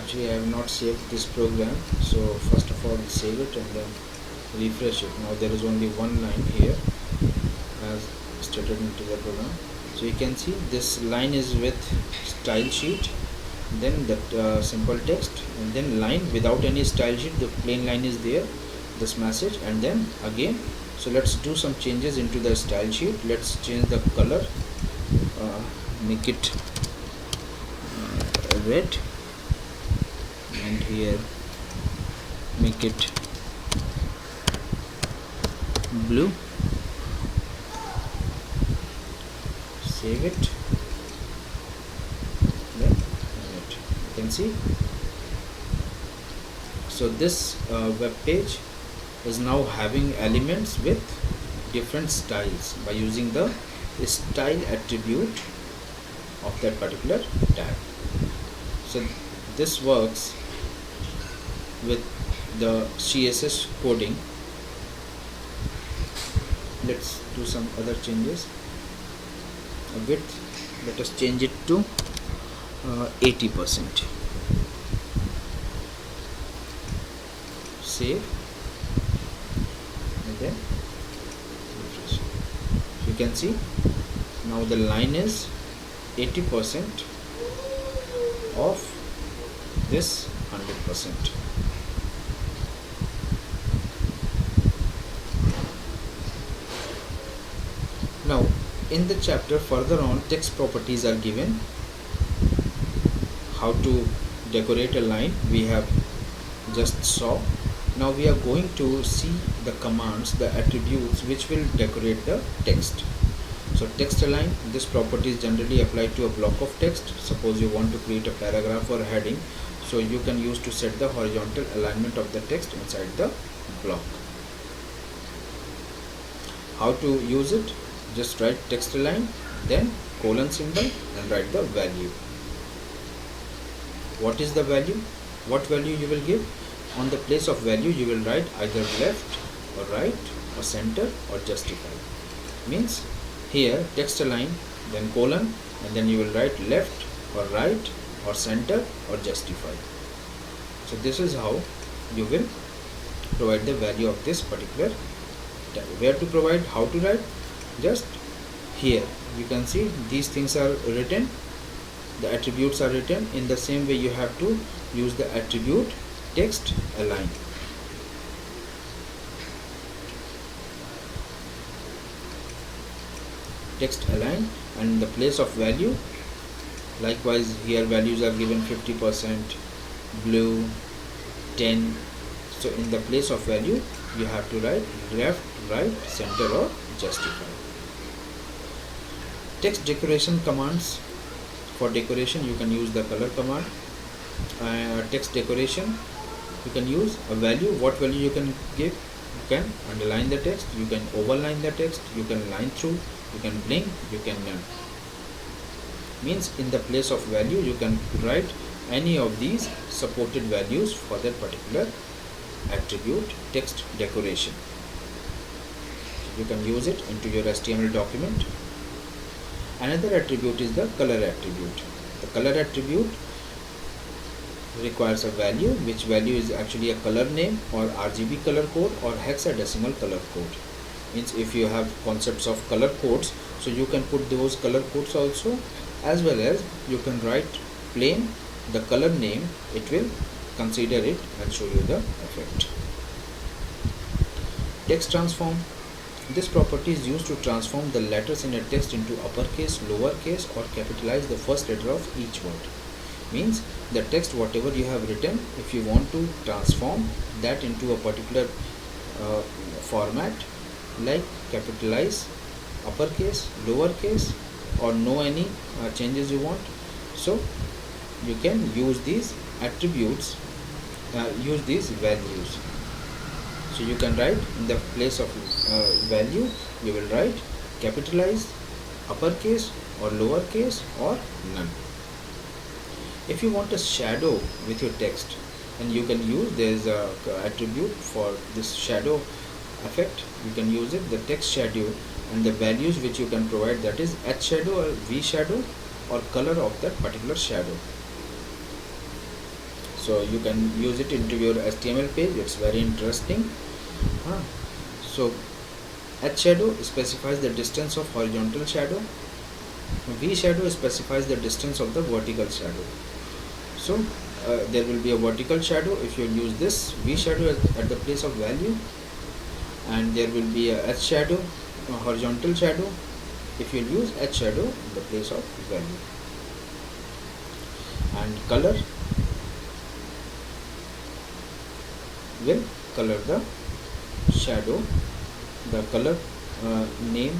Actually I have not saved this program, so first of all save it and then refresh it. Now there is only one line here as stated into the program. So you can see this line is with style sheet, then that simple text, and then line without any style sheet, the plain line is there, this message, and then again. So let's do some changes into the style sheet. Let's change the color, make it red, and here make it blue. Save it, then you can see. So this web page is now having elements with different styles by using the style attribute of that particular tag. So this works with the CSS coding. Let's do some other changes. Width, let us change it to 80%. Save, and then refresh. You can see now the line is 80% of this 100%. Now in the chapter further on, text properties are given. How to decorate a line we have just saw. Now we are going to see the commands, the attributes which will decorate the text. So text align, this property is generally applied to a block of text. Suppose you want to create a paragraph or heading, so you can use to set the horizontal alignment of the text inside the block. How to use it? Just write text align, then colon symbol, and write the value. What is the value? What value you will give? On the place of value you will write either left or right or center or justify. Means here text align, then colon, and then you will write left or right or center or justify. So this is how you will provide the value of this particular tag. Where to provide, how to write? Just here you can see these things are written, the attributes are written. In the same way you have to use the attribute text align. Text align, and in the place of value, likewise here values are given 50%, blue, 10. So in the place of value you have to write left, right, center or justify. Text decoration commands. For decoration you can use the color command. Text decoration you can use a value. What value you can give? You can underline the text, you can overline the text, you can line through, you can blink, you can none. Means in the place of value you can write any of these supported values for that particular attribute text decoration. You can use it into your HTML document. Another attribute is the color attribute. The color attribute requires a value, which value is actually a color name or RGB color code or hexadecimal color code. Means if you have concepts of color codes, so you can put those color codes also, as well as you can write plain the color name, it will consider it and show you the effect. Text transform. This property is used to transform the letters in a text into uppercase, lowercase or capitalize the first letter of each word. Means the text whatever you have written, if you want to transform that into a particular format, like capitalize, uppercase, lowercase, or no any changes you want, so you can use these attributes, use these values. So you can write in the place of value, you will write capitalize, uppercase or lowercase or none. If you want a shadow with your text, and you can use, there is a attribute for this shadow effect, you can use it, the text shadow, and the values which you can provide, that is H shadow or V shadow or color of that particular shadow. so you can use it into your HTML page. It's very interesting. So H shadow specifies the distance of horizontal shadow. V shadow specifies the distance of the vertical shadow. So there will be a vertical shadow if you use this V shadow at the place of value, and there will be a H shadow, a horizontal shadow, if you use H shadow in the place of value. And color will color the shadow. The color name,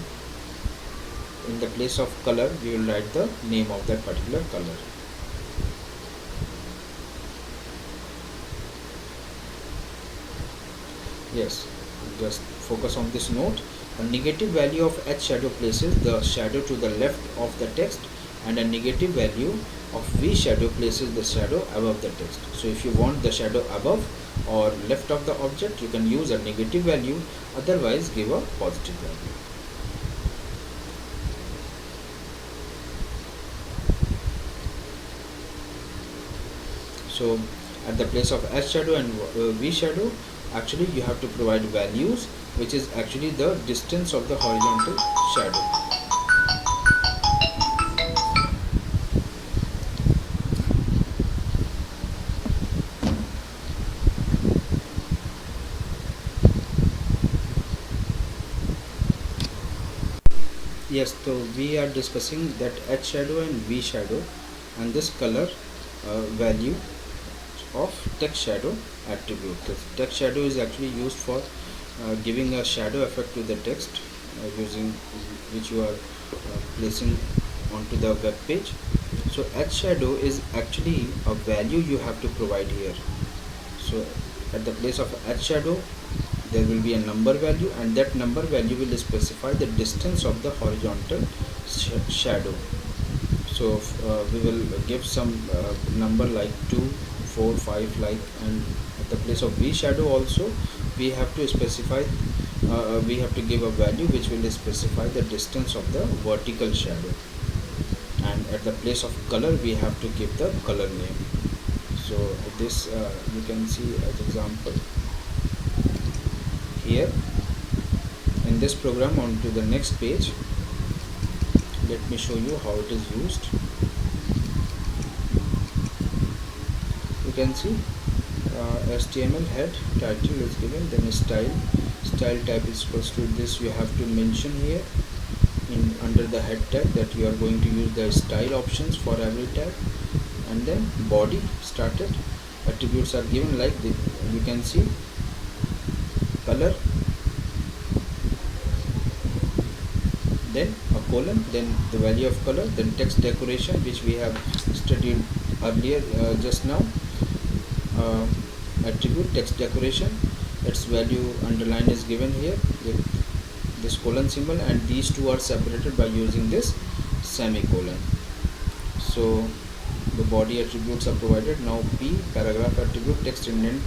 in the place of color we will write the name of that particular color. Yes, just focus on this note. A negative value of H shadow places the shadow to the left of the text, and a negative value of V shadow places the shadow above the text. So if you want the shadow above or left of the object, you can use a negative value, otherwise give a positive value. So at the place of H shadow and V shadow, actually you have to provide values, which is actually the distance of the horizontal shadow. Yes, so we are discussing that H shadow and V shadow, and this color value of text shadow attribute. The text shadow is actually used for giving a shadow effect to the text, using which you are placing onto the web page. So H shadow is actually a value you have to provide here. So at the place of H shadow there will be a number value, and that number value will specify the distance of the horizontal shadow. So we will give some number like 2, 4, 5, like, and at the place of V shadow also we have to specify, we have to give a value which will specify the distance of the vertical shadow, and at the place of color we have to give the color name. So this you can see as example here in this program. On to the next page, let me show you how it is used. You can see HTML head title is given, then style type is equals to this. You have to mention here in under the head tag that you are going to use the style options for every tag, and then body started attributes are given like this. You can see color, then a colon, then the value of color, then text decoration, which we have studied earlier just now. Attribute text decoration, its value underline is given here with this colon symbol, and these two are separated by using this semicolon. So the body attributes are provided. Now P paragraph attribute, text indent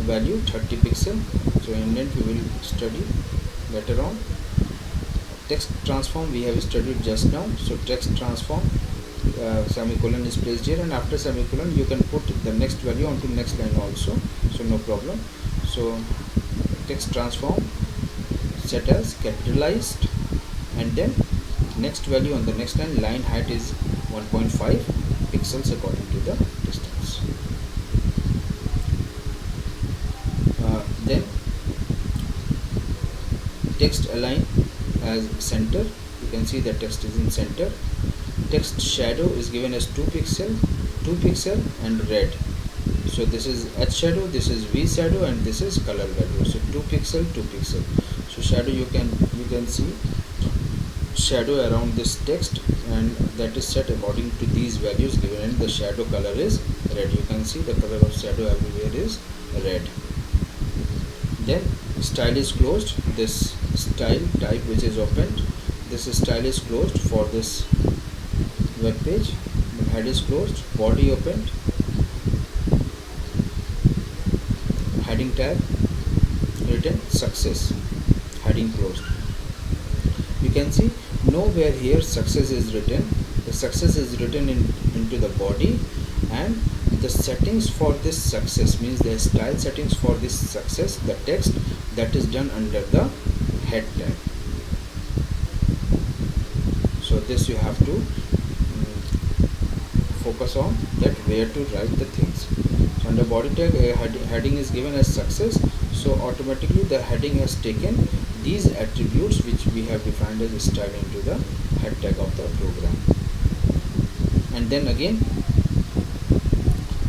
value 30 pixel. So indent we will study later on. Text transform we have studied just now. So text transform, semicolon is placed here, and after semicolon you can put the next value onto next line also, so no problem. So text transform set as capitalized, and then next value on the next line height is 1.5 pixels according to the distance. Then text align as center. You can see the text is in center. Text shadow is given as 2 pixel and red. So this is H shadow, this is V shadow, and this is color value. So 2 pixel. So shadow you can see shadow around this text, and that is set according to these values given, and the shadow color is red. You can see the color of shadow everywhere is red. Then style is closed. This style type which is opened, this style is closed for this web page. The head is closed, body opened, heading tag written success, heading closed. You can see nowhere here success is written. The success is written into the body, and the settings for this success, means the style settings for this success, the text that is done under the head tag. So this you have to focus on, that where to write the things. So under body tag, heading is given as success, so automatically the heading has taken these attributes which we have defined as style into the head tag of the program. And then again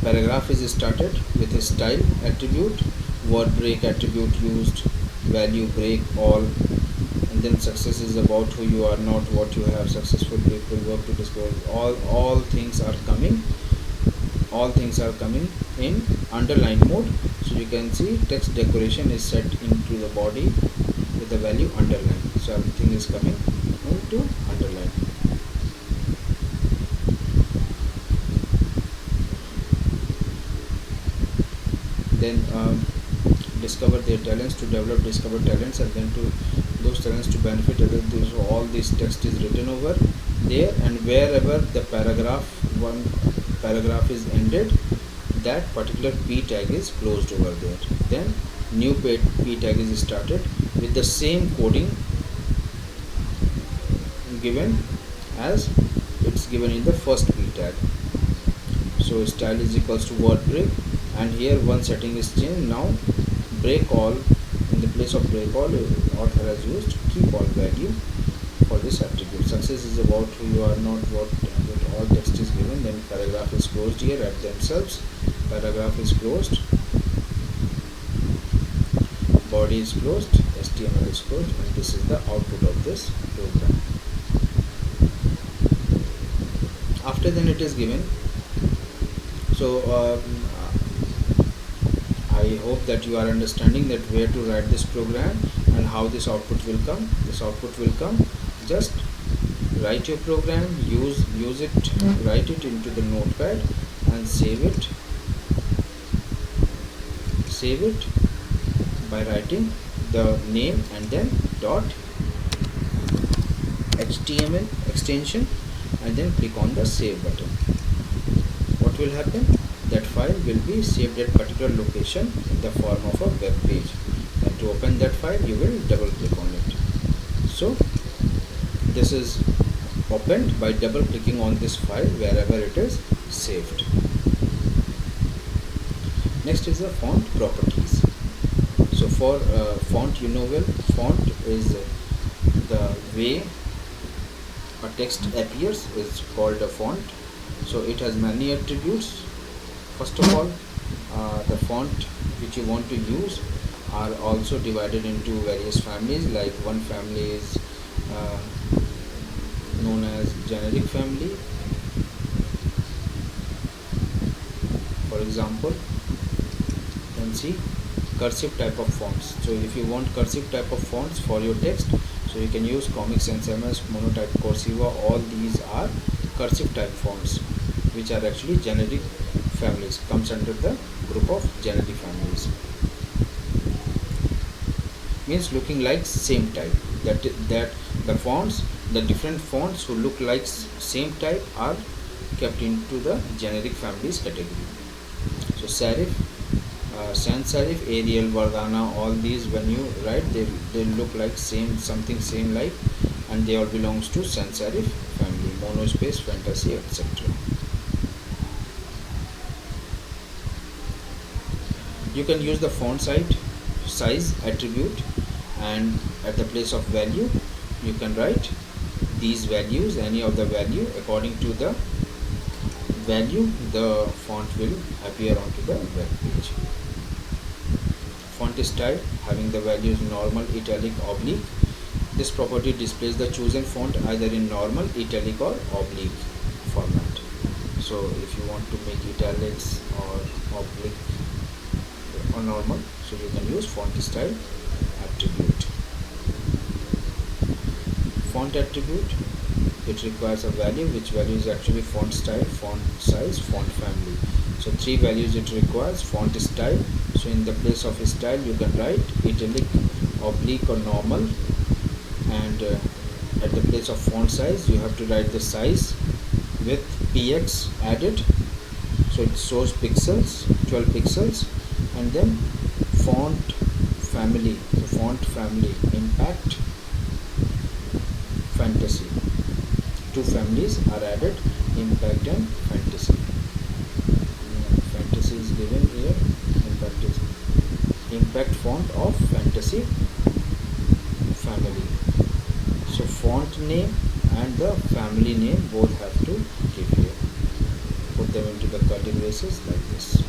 paragraph is started with a style attribute, word break attribute used, value break all, and then success is about who you are, not what you have, successful people work to discover, all things are coming, in underline mode. So you can see text decoration is set into the body with the value underline, so everything is coming into underline. Then discover their talents, to develop discover talents, and then to those talents to benefit others. So all this text is written over there, and wherever the one paragraph is ended, that particular p tag is closed over there. Then new p tag is started with the same coding given as it's given in the first p tag. So style is equals to word break, and here one setting is changed. Now break all, in the place of break all, author has used keep all value for this attribute. Success is about who you are, not what all text is given. Then paragraph is closed here at themselves, paragraph is closed, body is closed, HTML is closed, and this is the output of this program. After then it is given. So I hope that you are understanding that where to write this program and how this output will come. This output will come, just write your program, use it, write it into the notepad and save it by writing the name and then dot HTML extension, and then click on the save button. What will happen? That file will be saved at particular location in the form of a web page, and to open that file you will double click on it. So this is opened by double clicking on this file wherever it is saved. Next is the font properties. So for font, you know well, font is the way a text appears is called a font. So it has many attributes. First of all, the font which you want to use are also divided into various families. Like one family is known as generic family. For example, you can see cursive type of fonts. So if you want cursive type of fonts for your text, so you can use Comic Sans MS, Monotype, Cursiva. All these are cursive type fonts which are actually generic families, comes under the group of generic families. Means looking like same type, that the fonts, the different fonts who look like same type are kept into the generic families category. So serif, sans serif, Arial, Verdana, all these when you write they look like something same like, and they all belongs to sans serif family. Monospace, Fantasy, etc. You can use the font size attribute, and at the place of value you can write these values, any of the value. According to the value, the font will appear onto the web page. Font style, having the values normal, italic, oblique. This property displays the chosen font either in normal, italic or oblique format. So if you want to make italics or oblique or normal, so you can use font style attribute. Font attribute, it requires a value, which value is actually font style, font size, font family. So three values it requires. Font style, so in the place of style you can write italic, oblique or normal, and at the place of font size you have to write the size with px added. So so it shows pixels, 12 pixels, and then font family, the font family impact, fantasy. Two families are added, impact and fantasy. Fantasy is given here, impact is impact font of fantasy family. So font name and the family name both have to give here. Put them into the curly braces like this.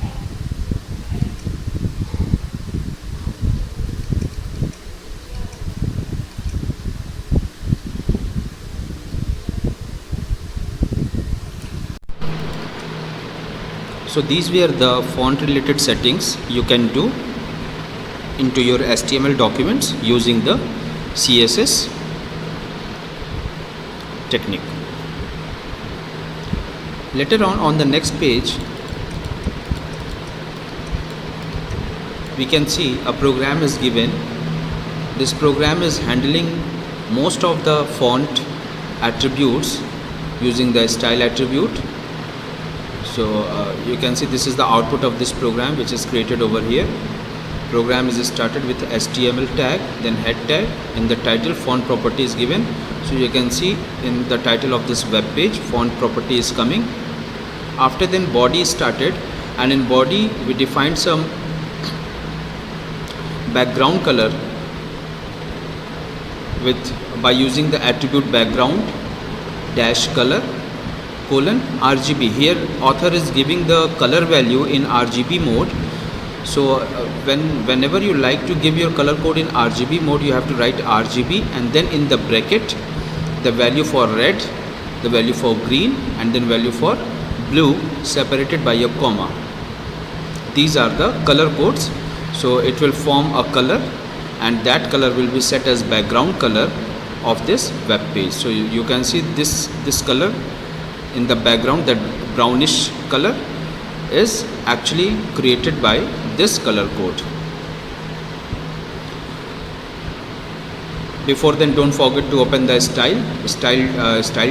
So these were the font related settings you can do into your HTML documents using the CSS technique. Later on the next page, we can see a program is given. This program is handling most of the font attributes using the style attribute. So you can see this is the output of this program, which is created over here. Program is started with HTML tag, then head tag. In the title, font property is given. So you can see in the title of this web page, font property is coming. After then body is started, and in body we defined some background color by using the attribute background dash color colon RGB. Here author is giving the color value in RGB mode. So whenever you like to give your color code in RGB mode, you have to write RGB, and then in the bracket the value for red, the value for green, and then value for blue separated by a comma. These are the color codes. So it will form a color, and that color will be set as background color of this web page. So you can see this color in the background, that brownish color is actually created by this color code. Before then, don't forget to open the style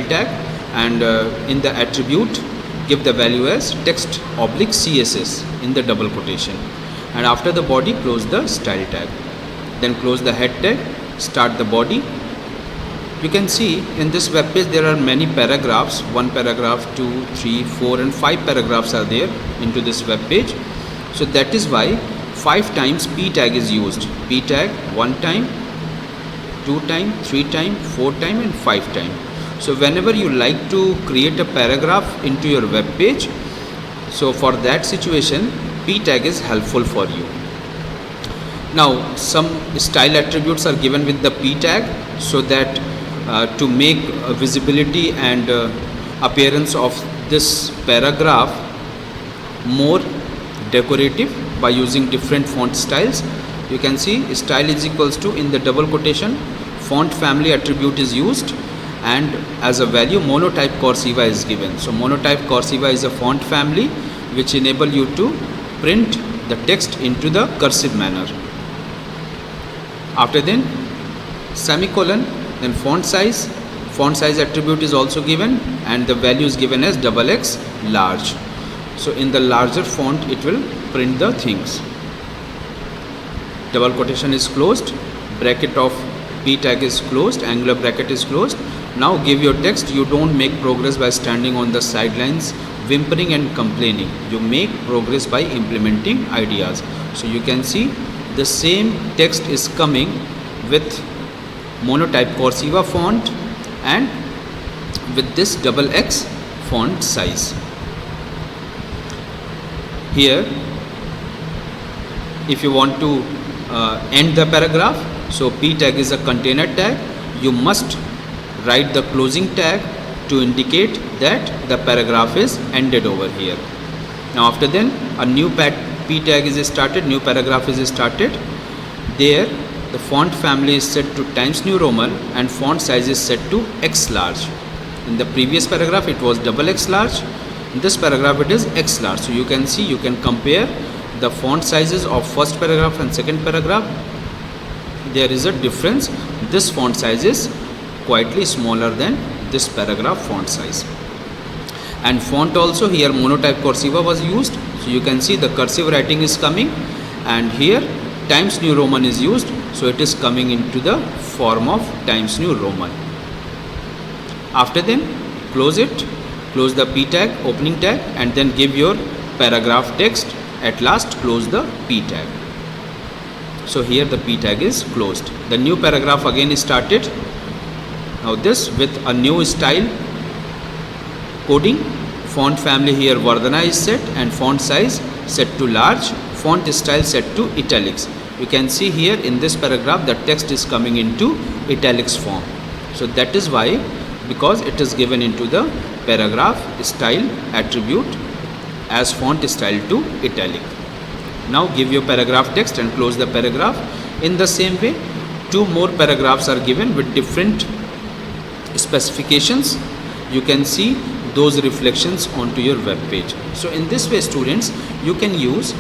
tag, and in the attribute give the value as text oblique CSS in the double quotation, and after the body close the style tag, then close the head tag, start the body. You can see in this web page there are many paragraphs, 1 paragraph, 2, 3, 4 and 5 paragraphs are there into this web page. So that is why 5 times P tag is used. P tag 1 time, 2 time, 3 time, 4 time and 5 time. So whenever you like to create a paragraph into your web page, so for that situation P tag is helpful for you. Now some style attributes are given with the P tag, so that to make visibility and appearance of this paragraph more decorative by using different font styles. You can see style is equals to, in the double quotation, font family attribute is used, and as a value monotype cursiva is given. So monotype cursiva is a font family which enable you to print the text into the cursive manner. After then semicolon, then font size attribute is also given, and the value is given as XX large. So in the larger font it will print the things. Double quotation is closed, bracket of P tag is closed, angular bracket is closed. Now give your text. You don't make progress by standing on the sidelines whimpering and complaining. You make progress by implementing ideas. So you can see the same text is coming with monotype cursiva font and with this XX font size. Here if you want to end the paragraph, so P tag is a container tag. You must write the closing tag to indicate that the paragraph is ended over here. Now after then a new P tag is started, new paragraph is started. There the font family is set to Times New Roman and font size is set to X large. In the previous paragraph it was XX large. In this paragraph it is X large. So you can see, you can compare the font sizes of first paragraph and second paragraph. There is a difference. This font size is quietly smaller than this paragraph font size. And font also, here monotype cursiva was used, so you can see the cursive writing is coming, and here Times New Roman is used, so it is coming into the form of Times New Roman. After then close it, close the P tag, opening tag, and then give your paragraph text. At last close the P tag. So here the P tag is closed. The new paragraph again is started. Now this with a new style coding. Font family here Vardhana is set, and font size set to large, font style set to italics. You can see here in this paragraph the text is coming into italics form. So that is why, because it is given into the paragraph style attribute as font style to italic. Now give your paragraph text and close the paragraph. In the same way, two more paragraphs are given with different specifications. You can see those reflections onto your web page. So in this way, students, you can use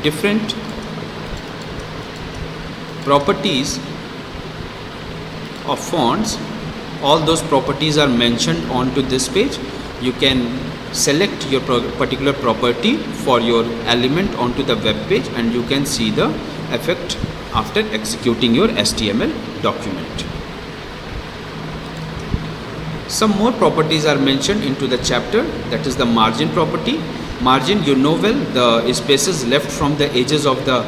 different properties of fonts. All those properties are mentioned onto this page. You can select your particular property for your element onto the web page, and you can see the effect after executing your HTML document. Some more properties are mentioned into the chapter, that is the margin property. Margin, you know well, the spaces left from the edges of the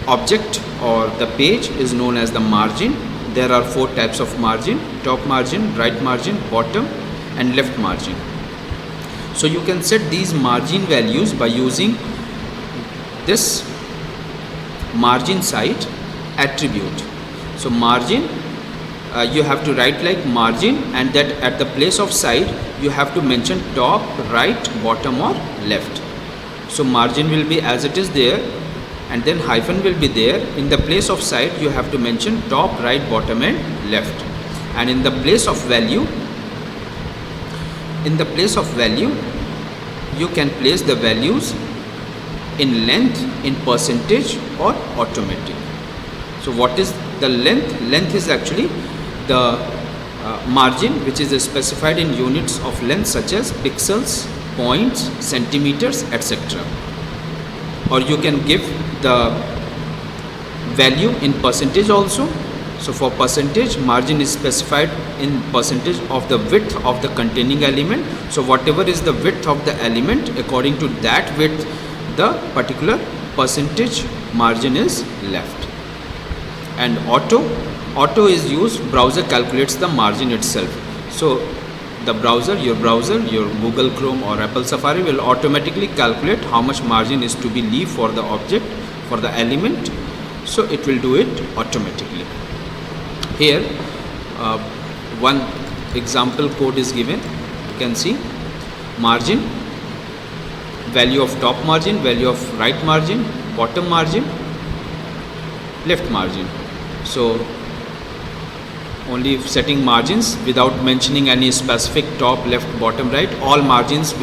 object or the page is known as the margin. There are four types of margin: top margin, right margin, bottom and left margin. So you can set these margin values by using this margin site attribute. So margin, you have to write like margin, and that at the place of side you have to mention top, right, bottom or left. So margin will be as it is there, and then hyphen will be there. In the place of side you have to mention top, right, bottom and left. And in the place of value, you can place the values in length, in percentage or automatic. So what is the length? Length is actually the margin which is specified in units of length such as pixels, points, centimeters, etc. Or you can give the value in percentage also. So for percentage, margin is specified in percentage of the width of the containing element. So whatever is the width of the element, according to that width the particular percentage margin is left. And auto is used, browser calculates the margin itself. So the browser, your Google Chrome or Apple Safari will automatically calculate how much margin is to be leave for the object, for the element. So it will do it automatically. Here one example code is given. You can see margin, value of top margin, value of right margin, bottom margin, left margin. So only setting margins without mentioning any specific top, left, bottom, right. All margins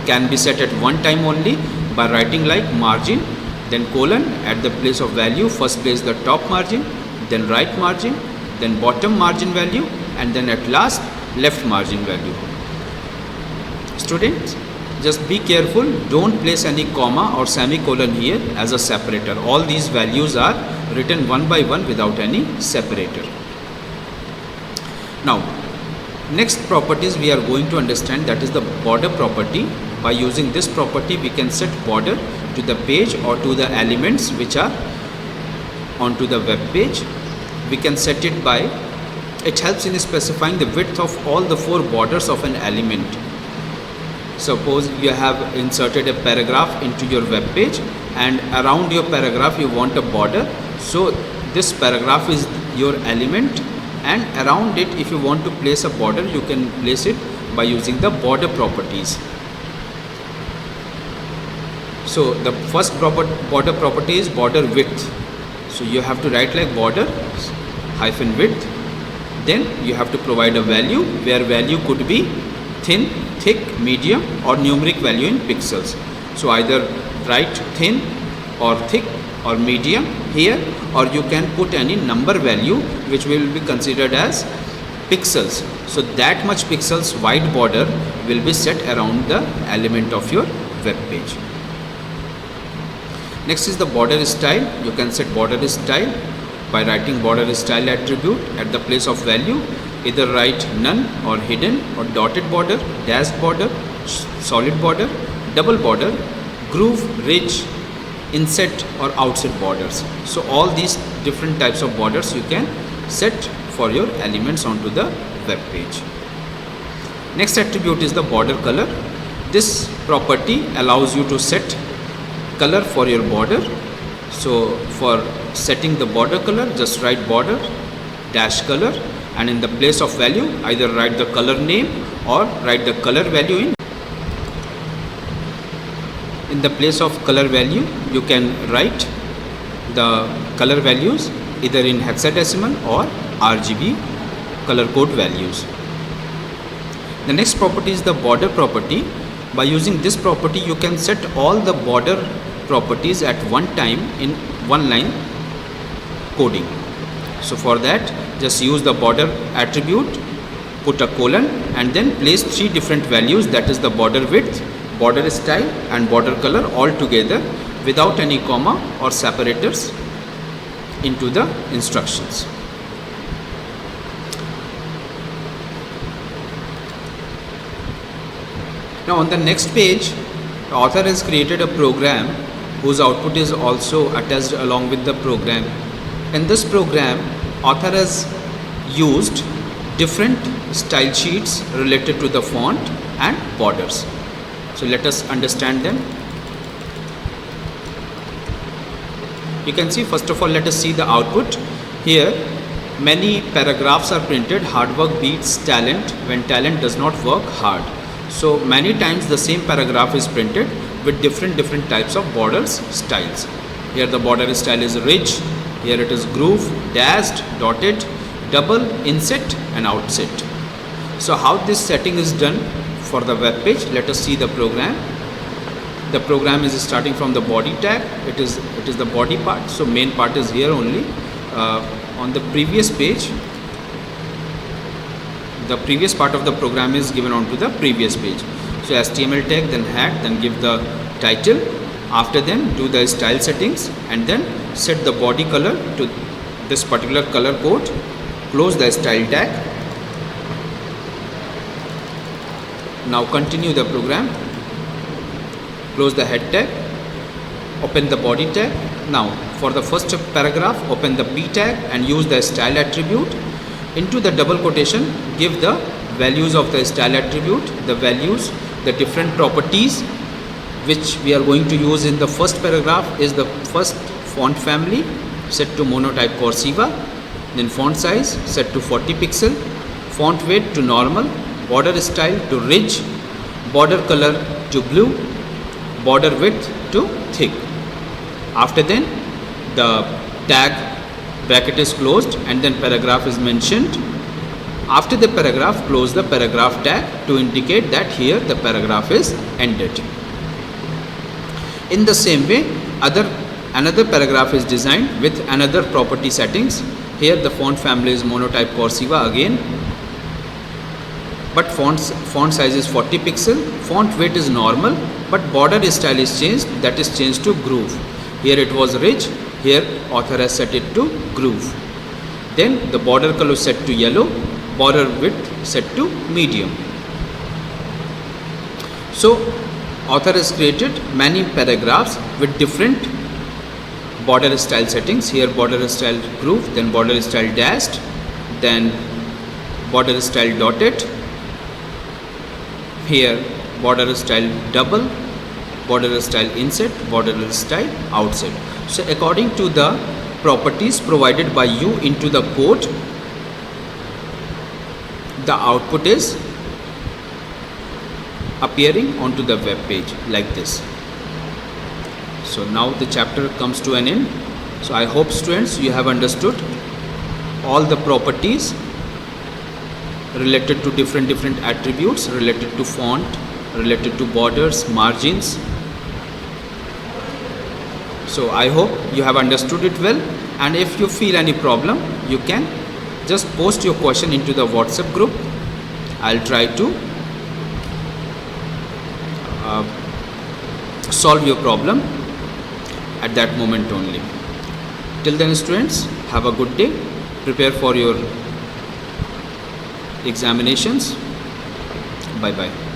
can be set at one time only by writing like margin, then colon, at the place of value first place the top margin, then right margin, then bottom margin value, and then at last left margin value. Students, just be careful, don't place any comma or semicolon here as a separator. All these values are written one by one without any separator. Now next properties we are going to understand, that is the border property. By using this property we can set border to the page or to the elements which are onto the web page. We can set it by, it helps in specifying the width of all the four borders of an element. Suppose you have inserted a paragraph into your web page and around your paragraph you want a border. So this paragraph is your element, and around it if you want to place a border you can place it by using the border properties. So the first border property is border width. So you have to write like border hyphen width, then you have to provide a value where value could be thin, thick, medium or numeric value in pixels. So either write thin or thick or medium here, or you can put any number value which will be considered as pixels. So that much pixels white border will be set around the element of your web page. Next is the border style. You can set border style by writing border style attribute at the place of value. Either write none or hidden or dotted border, dashed border, solid border, double border, groove, ridge, inset or outset borders. So all these different types of borders you can set for your elements onto the web page. Next attribute is the border color. This property allows you to set color for your border. So for setting the border color, just write border dash color, and in the place of value either write the color name or write the color value. In the place of color value you can write the color values either in hexadecimal or RGB color code values. The next property is the border property. By using this property you can set all the border properties at one time in one line coding. So for that just use the border attribute, put a colon and then place three different values, that is the border width, border style and border color all together without any comma or separators into the instructions. Now on the next page, the author has created a program whose output is also attached along with the program. In this program, author has used different style sheets related to the font and borders. So let us understand them. You can see, first of all, let us see the output. Here many paragraphs are printed. Hard work beats talent when talent does not work hard. So many times the same paragraph is printed with different types of borders styles. Here the border style is ridge, here it is groove, dashed, dotted, double, inset and outset. So how this setting is done for the web page, let us see the program. The program is starting from the body tag. It is the body part, so main part is here only. On the previous page, the previous part of the program is given onto the previous page. So HTML tag, then head, then give the title. After then do the style settings and then set the body color to this particular color code. Close the style tag. Now continue the program. Close the head tag. Open the body tag. Now for the first paragraph, open the p tag and use the style attribute. Into the double quotation, give the values of the style attribute, the values, the different properties which we are going to use in the first paragraph is the first font family set to monotype cursiva, then font size set to 40 pixel, font weight to normal, border style to ridge, border color to blue, border width to thick. After then the tag bracket is closed and then paragraph is mentioned. After the paragraph, close the paragraph tag to indicate that here the paragraph is ended. In the same way, another paragraph is designed with another property settings. Here the font family is monotype cursiva again, but font size is 40 pixel, font weight is normal, but border style is changed, that is changed to groove. Here it was ridge, here author has set it to groove. Then the border color set to yellow, border width set to medium. So author has created many paragraphs with different border style settings. Here border style groove, then border style dashed, then border style dotted, here border style double, border style inset, border style outset. So according to the properties provided by you into the code, the output is appearing onto the web page like this. So now the chapter comes to an end. So I hope students you have understood all the properties related to different attributes, related to font, related to borders, margins. So I hope you have understood it well, and if you feel any problem you can just post your question into the WhatsApp group. I'll try to solve your problem at that moment only. Till then, students, have a good day. Prepare for your examinations. Bye bye.